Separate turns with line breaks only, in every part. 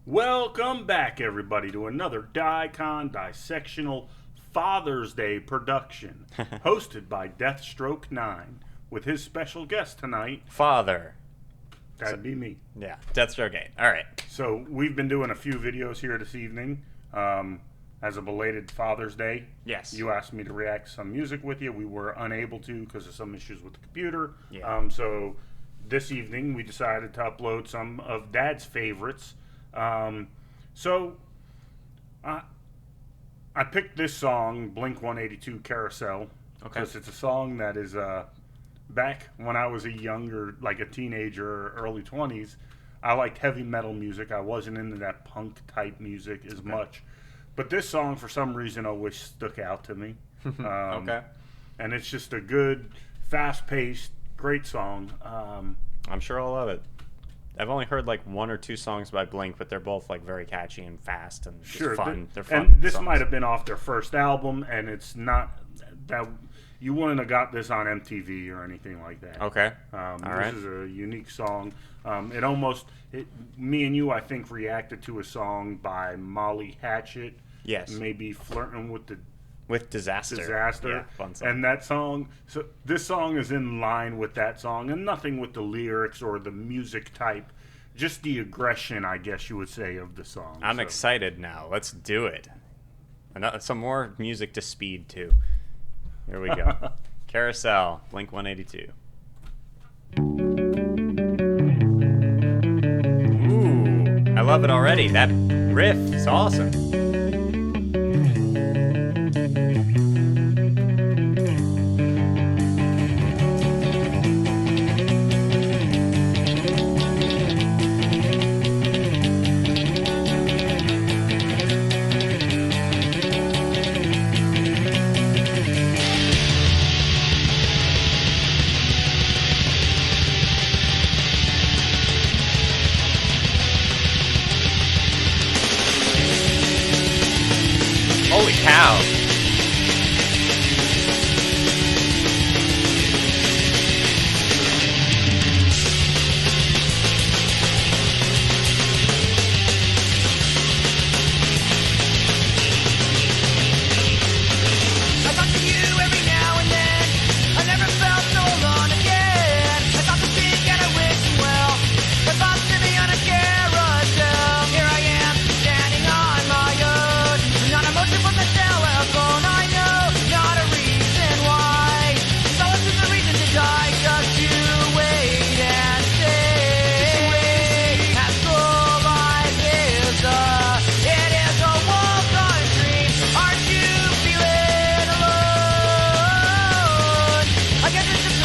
Welcome back, everybody, to another dicondissectional Father's Day production, hosted by Deathstroke9, with his special guest tonight.
Father.
That'd be me.
Yeah, Deathstroke 8. All right.
So we've been doing a few videos here this evening as a belated Father's Day.
Yes.
You asked me to react to some music with you. We were unable to because of some issues with the computer.
Yeah.
So this evening we decided to upload some of Dad's favorites. So I picked this song, blink-182 Carousel, because it's a song that is back when I was a younger, like a teenager, early 20s. I liked heavy metal music. I wasn't into that punk type music as much, but this song for some reason always stuck out to me. And it's just a good, fast-paced, great song.
I'm sure I'll love it. I've only heard like one or two songs by Blink, but they're both like very catchy and fast and just fun. They're fun.
And this
songs.
might have been off their first album, and it's not that you wouldn't have got this on MTV or anything like that.
Okay.
This is a unique song. Me and you, I think, reacted to a song by Molly Hatchet.
Yes.
Maybe Flirting with
Disaster.
Yeah,
fun song.
And that song, so this song is in line with that song, and nothing with the lyrics or the music type, just the aggression, I guess you would say, of the song.
I'm excited now. Let's do it. Some more music to speed to. Here we go. Carousel, Blink-182. Ooh, I love it already. That riff is awesome. Holy cow.
I talk to you every now and then. I never felt so alone again. I talk to think and I wish you well. If I'm sitting on a carousel, here I am standing on my own. Not a motion from the telephone. I know not a reason why. Solace is a reason to die. Just you wait and see. As cool life is it is a walk-on dream. Aren't you feeling alone? I guess it's just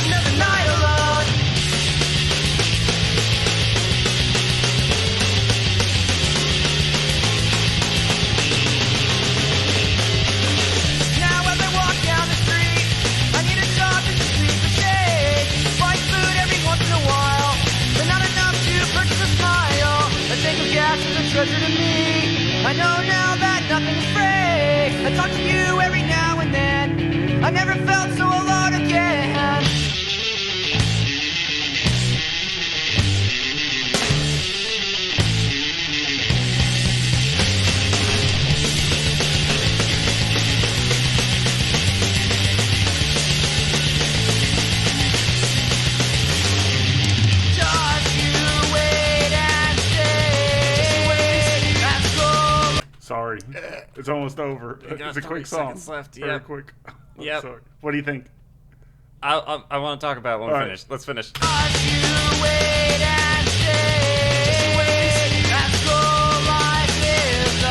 another night alone. Now as I walk down the street, I need a job just to sweep the shade. Buy food every once in a while, but not enough to purchase a smile. A tank of gas is a treasure to me. I know now that nothing is free. I talk to you every now and then. I never felt so alone again. Just you wait and see. That's cool.
Sorry, it's almost over.
got
It's a
30
quick song.
seconds left,
Very
yep.
quick.
Yep.
Sorry. What do you think?
I want to talk about it when we
All right.
finish. Let's finish.
Just you wait and see. That's cool life is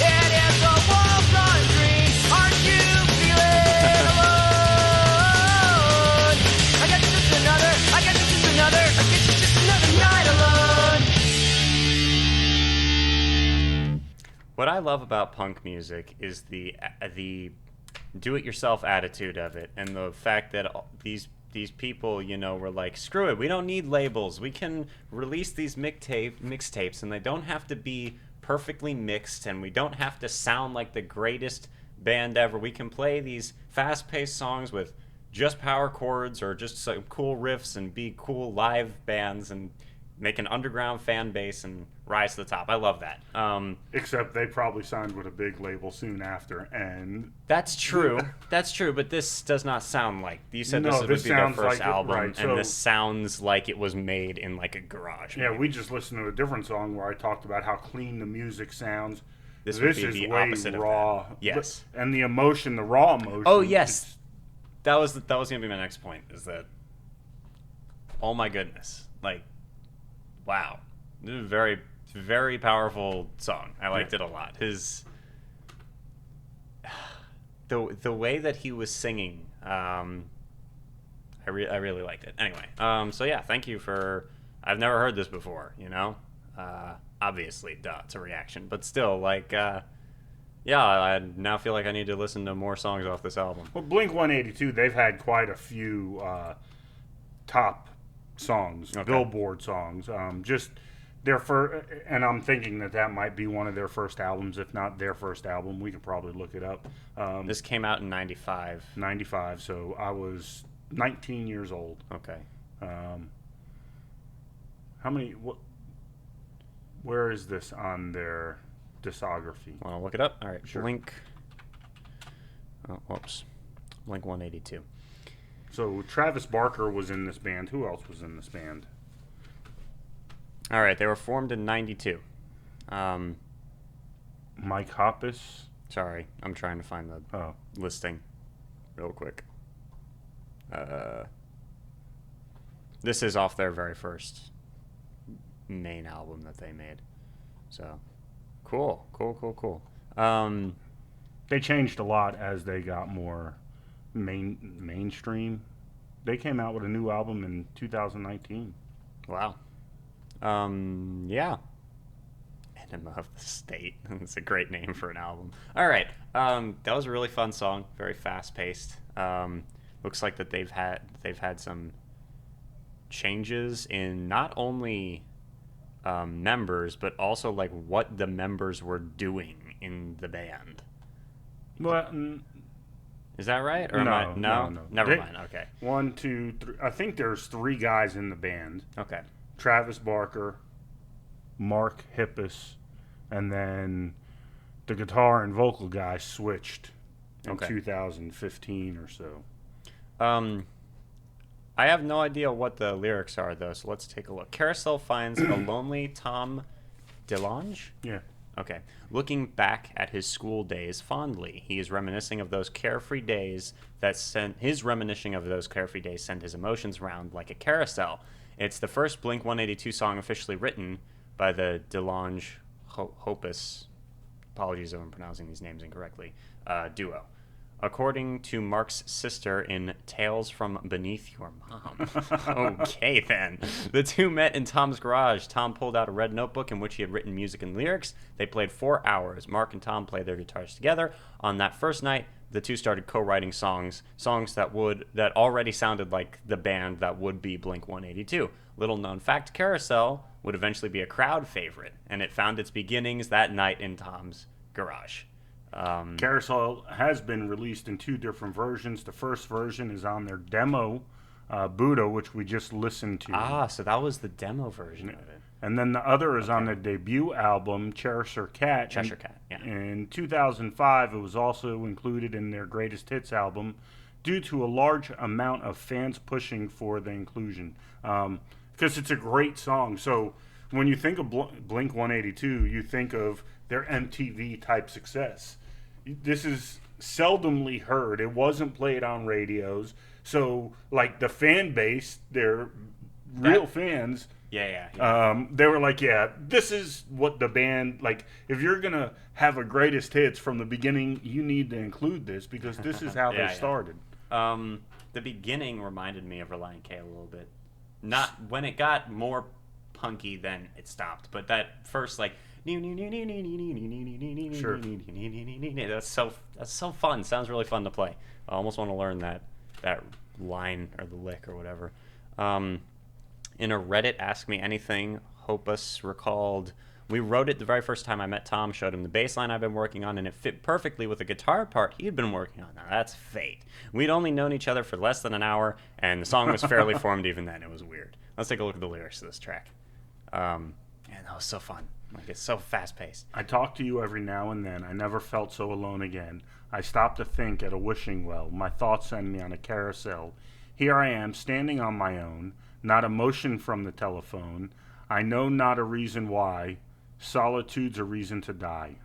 it is a walk-on dream. Aren't you feeling alone? I guess it's just another night alone.
What I love about punk music is the do-it-yourself attitude of it, and the fact that these people, were like, screw it, we don't need labels. We can release these mixtapes, and they don't have to be perfectly mixed, and we don't have to sound like the greatest band ever. We can play these fast-paced songs with just power chords or just some cool riffs and be cool live bands and make an underground fan base and rise to the top. I love that.
Except they probably signed with a big label soon after, and
That's true. That's true, but this does not sound like... You said
No,
would
this
be their
sounds
first
like it,
album,
right,
and
so-
this sounds like it was made in, like, a garage.
yeah,
maybe.
we just listened to a different song where I talked about how clean the music sounds.
This would be
is
the
way
opposite of
raw.
that. Yes.
And the emotion, the raw emotion.
Oh, yes. That was going to be my next point, is that... Oh, my goodness. Like, wow. This is a very, very powerful song. I liked it a lot. The way that he was singing, I really liked it. Anyway, so yeah, thank you for... I've never heard this before, you know? Obviously, duh, it's a reaction. But still, like, yeah, I now feel like I need to listen to more songs off this album.
Well, Blink-182, they've had quite a few top songs, Billboard songs. Just their first, and I'm thinking that might be one of their first albums, if not their first album. We could probably look it up.
This came out in 95.
95, so I was 19 years old.
Okay.
How many? Where is this on their discography?
Want to look it up? All right.
Sure.
Blink 182.
So Travis Barker was in this band. Who else was in this band?
All right. They were formed in 92.
Mike Hoppus.
Sorry. I'm trying to find the listing real quick. This is off their very first main album that they made. So, cool.
They changed a lot as they got more mainstream. They came out with a new album in 2019.
Wow. Yeah. Enema of the State. It's a great name for an album. All right. That was a really fun song. Very fast-paced. Looks like that they've had some changes in not only members, but also like what the members were doing in the band.
Well,
Is that right? Or
no.
Never mind. Okay.
1, 2, 3. I think there's 3 guys in the band.
Okay.
Travis Barker, Mark Hippus, and then the guitar and vocal guy switched in 2015 or so.
I have no idea what the lyrics are, though, so let's take a look. Carousel finds a lonely Tom DeLonge?
Yeah.
Okay. Looking back at his school days fondly, he is reminiscing of those carefree days sent his emotions round like a carousel. It's the first Blink-182 song officially written by the DeLonge Hoppus, apologies if I'm pronouncing these names incorrectly, duo. According to Mark's sister in Tales from Beneath Your Mom. Okay, then. The two met in Tom's garage. Tom pulled out a red notebook in which he had written music and lyrics. They played 4 hours. Mark and Tom played their guitars together. On that first night, the two started co-writing songs that already sounded like the band that would be Blink-182. Little known fact, Carousel would eventually be a crowd favorite, and it found its beginnings that night in Tom's garage.
Carousel has been released in 2 different versions. The first version is on their demo, Buddha, which we just listened to.
Ah, so that was the demo version of it.
And then the other is on their debut album, Cheshire Cat.
Cheshire Cat, yeah.
In 2005, it was also included in their greatest hits album due to a large amount of fans pushing for the inclusion. Because it's a great song. So when you think of Blink-182, you think of their MTV-type success. This is seldomly heard. It wasn't played on radios. So, like, the fan base, they're real fans.
Yeah.
They were like, yeah, this is what the band, like, if you're going to have a greatest hits from the beginning, you need to include this because this is how they started.
The beginning reminded me of Relient K a little bit. Not when it got more punky, then it stopped. But that first, like,
Sure.
That's so fun. Sounds really fun to play. I almost want to learn that line or the lick or whatever. In a Reddit Ask Me Anything, Hoppus recalled, we wrote it the very first time I met Tom, showed him the bass line I've been working on, and it fit perfectly with the guitar part he had been working on. Now, that's fate. We'd only known each other for less than an hour, and the song was fairly formed even then. It was weird. Let's take a look at the lyrics of this track. And that was so fun. Like, it's so fast-paced.
I talk to you every now and then. I never felt so alone again. I stop to think at a wishing well. My thoughts send me on a carousel. Here I am, standing on my own. Not a motion from the telephone. I know not a reason why. Solitude's a reason to die.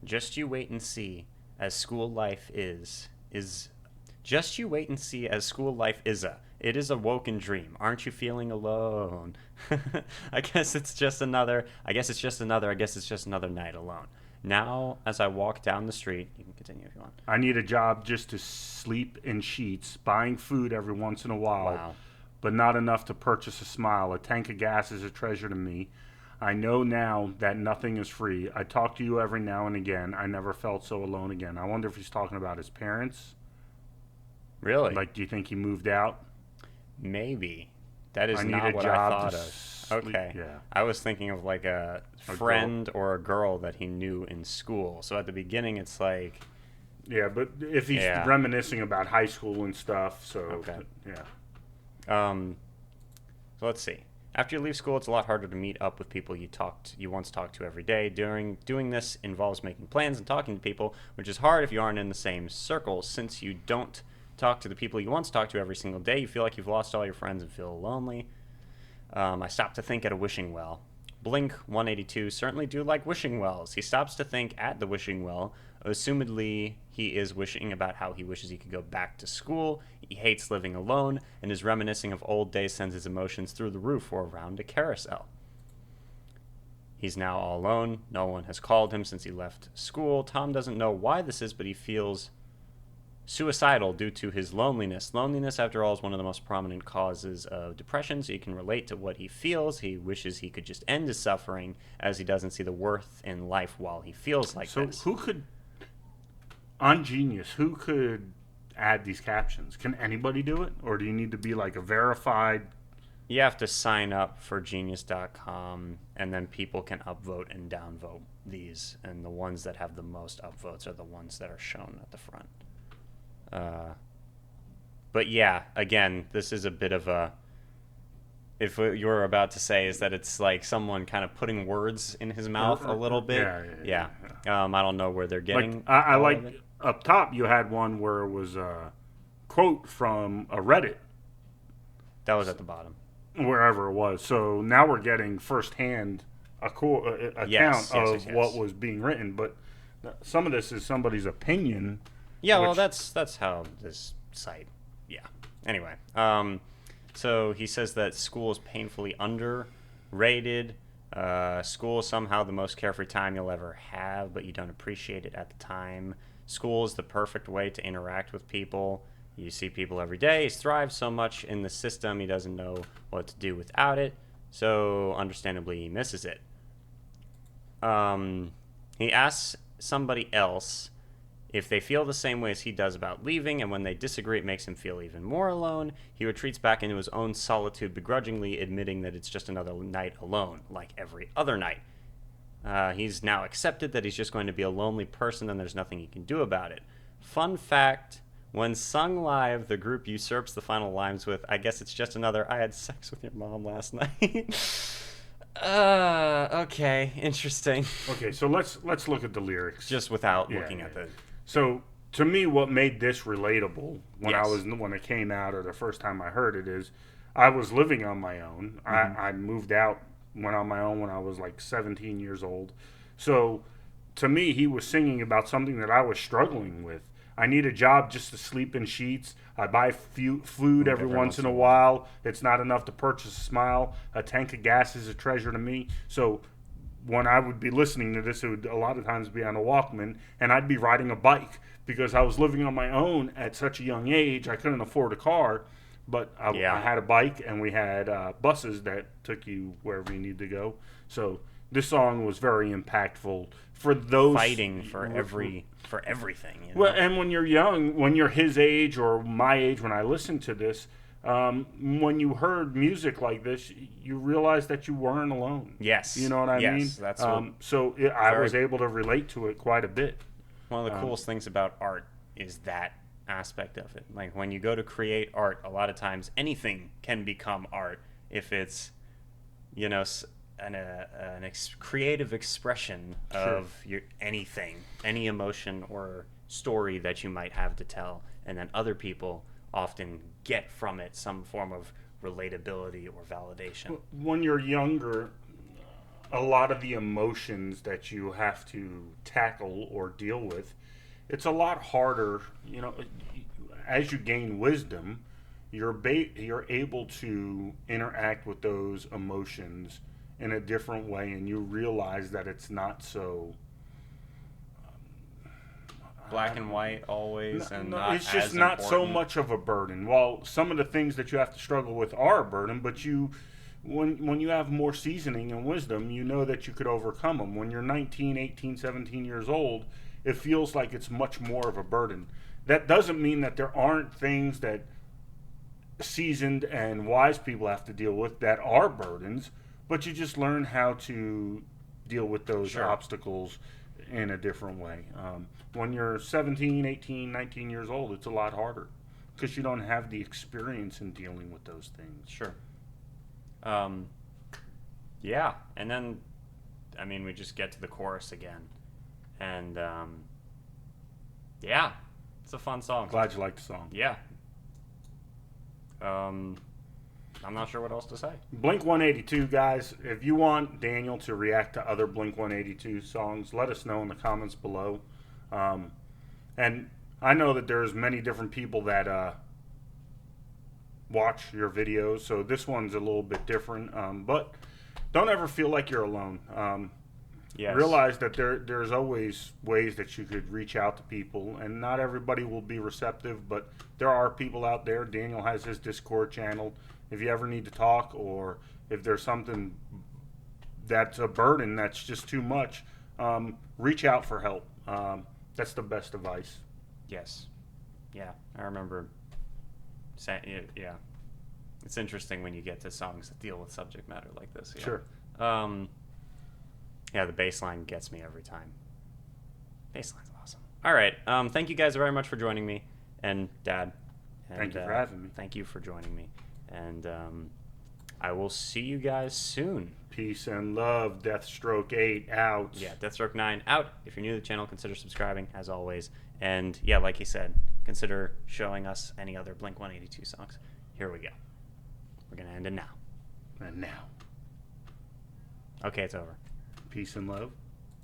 Just you wait and see, as school life is. Just you wait and see, as school life is a. It is a woken dream. Aren't you feeling alone? I guess it's just another night alone. Now, as I walk down the street, you can continue if you want.
I need a job just to sleep in sheets, buying food every once in a while,
Wow.
but not enough to purchase a smile. A tank of gas is a treasure to me. I know now that nothing is free. I talk to you every now and again. I never felt so alone again. I wonder if he's talking about his parents.
Really?
Like, do you think he moved out?
Maybe. That is
I need
not
a
what I
job
thought
to
of.
sleep.
Okay.
Yeah.
I was thinking of like a friend or a girl that he knew in school. So at the beginning, it's like,
Yeah, but if he's
Yeah.
reminiscing about high school and stuff, so
Okay.
yeah.
So let's see. After you leave school, it's a lot harder to meet up with people you once talked to every day. Doing this involves making plans and talking to people, which is hard if you aren't in the same circles. Since you don't talk to the people you once talked to every single day, you feel like you've lost all your friends and feel lonely. I stopped to think at a wishing well. Blink-182 certainly do like wishing wells. He stops to think at the wishing well. Assumedly, he is wishing about how he wishes he could go back to school. He hates living alone, and is reminiscing of old days, sends his emotions through the roof or around a carousel. He's now all alone. No one has called him since he left school. Tom doesn't know why this is, but he feels suicidal due to his loneliness. Loneliness, after all, is one of the most prominent causes of depression, so he can relate to what he feels. He wishes he could just end his suffering, as he doesn't see the worth in life while he feels like
So
this.
who could, on Genius, who could add these captions? Can anybody do it? Or do you need to be like a verified?
You have to sign up for Genius.com, and then people can upvote and downvote these, and the ones that have the most upvotes are the ones that are shown at the front. But yeah, again, this is a bit of a, if what you were about to say is that it's like someone kind of putting words in his mouth a little bit.
Yeah.
I don't know where they're getting.
Like, I
all
like
of it.
up top you had one where it was a quote from a Reddit,
That was at the bottom.
wherever it was. So now we're getting firsthand account
Yes,
of
yes.
what was being written. But some of this is somebody's opinion.
Yeah, well,
which-
that's how this site. Yeah. Anyway, so he says that school is painfully underrated. School is somehow the most carefree time you'll ever have, but you don't appreciate it at the time. School is the perfect way to interact with people. You see people every day. He's thrived so much in the system, he doesn't know what to do without it. So, understandably, he misses it. He asks somebody else if they feel the same way as he does about leaving, and when they disagree, it makes him feel even more alone. He retreats back into his own solitude, begrudgingly admitting that it's just another night alone, like every other night. He's now accepted that he's just going to be a lonely person and there's nothing he can do about it. Fun fact, when sung live, the group usurps the final lines with, I guess it's just another, I had sex with your mom last night. Okay, interesting.
Okay, so let's look at the lyrics.
Just without
Yeah,
looking
yeah.
at the...
So to me, what made this relatable
Yes.
when it came out, or the first time I heard it, is I was living on my own. I moved out, went on my own when I was like 17 years old. So to me, he was singing about something that I was struggling with. I need a job just to sleep in sheets. I buy food every once in a while. It's not enough to purchase a smile. A tank of gas is a treasure to me. So when I would be listening to this, it would a lot of times be on a Walkman, and I'd be riding a bike because I was living on my own at such a young age. I couldn't afford a car, but I had a bike, and we had buses that took you wherever you need to go. So this song was very impactful for those
Fighting for everything. You know?
Well, and when you're young, when you're his age or my age, when I listened to this, when you heard music like this, you realized that you weren't alone.
Yes.
You know what I mean?
Yes, that's what,
so I was able to relate to it quite a bit.
one of the coolest things about art is that aspect of it. Like when you go to create art, a lot of times anything can become art if it's you know, creative expression of anything, any emotion or story that you might have to tell, and then other people often get from it some form of relatability or validation.
When you're younger, a lot of the emotions that you have to tackle or deal with, it's a lot harder. You know, as you gain wisdom, you're able to interact with those emotions in a different way, and you realize that it's not so
black and white always,
it's just not so much of a burden. While some of the things that you have to struggle with are a burden, but when you have more seasoning and wisdom, you know that you could overcome them. When you're 19, 18, 17 years old, it feels like it's much more of a burden. That doesn't mean that there aren't things that seasoned and wise people have to deal with that are burdens, but you just learn how to deal with those obstacles in a different way. When you're 17, 18, 19 years old, it's a lot harder because you don't have the experience in dealing with those things.
Sure. Yeah, and then, I mean, we just get to the chorus again, and yeah, it's a fun song.
Glad you like the song.
Yeah. I'm not sure what else to say.
Blink-182, guys, if you want Daniel to react to other Blink-182 songs, let us know in the comments below. And I know that there's many different people that watch your videos, so this one's a little bit different. But don't ever feel like you're alone.
Yes.
Realize that there's always ways that you could reach out to people, and not everybody will be receptive, but there are people out there. Daniel has his Discord channel. If you ever need to talk, or if there's something that's a burden that's just too much, reach out for help. That's the best advice.
Yes. Yeah, I remember saying, yeah. It's interesting when you get to songs that deal with subject matter like this. Yeah.
Sure.
Yeah, the bass line gets me every time. Bass line's awesome. All right. Thank you guys very much for joining me, and Dad. And,
thank you for having me.
Thank you for joining me. And I will see you guys soon.
Peace and love. Deathstroke 8 out.
Yeah, Deathstroke 9 out. If you're new to the channel, consider subscribing, as always. And yeah, like he said, consider showing us any other Blink-182 songs. Here we go. We're going to end it now.
And now.
Okay, it's over.
Peace and love.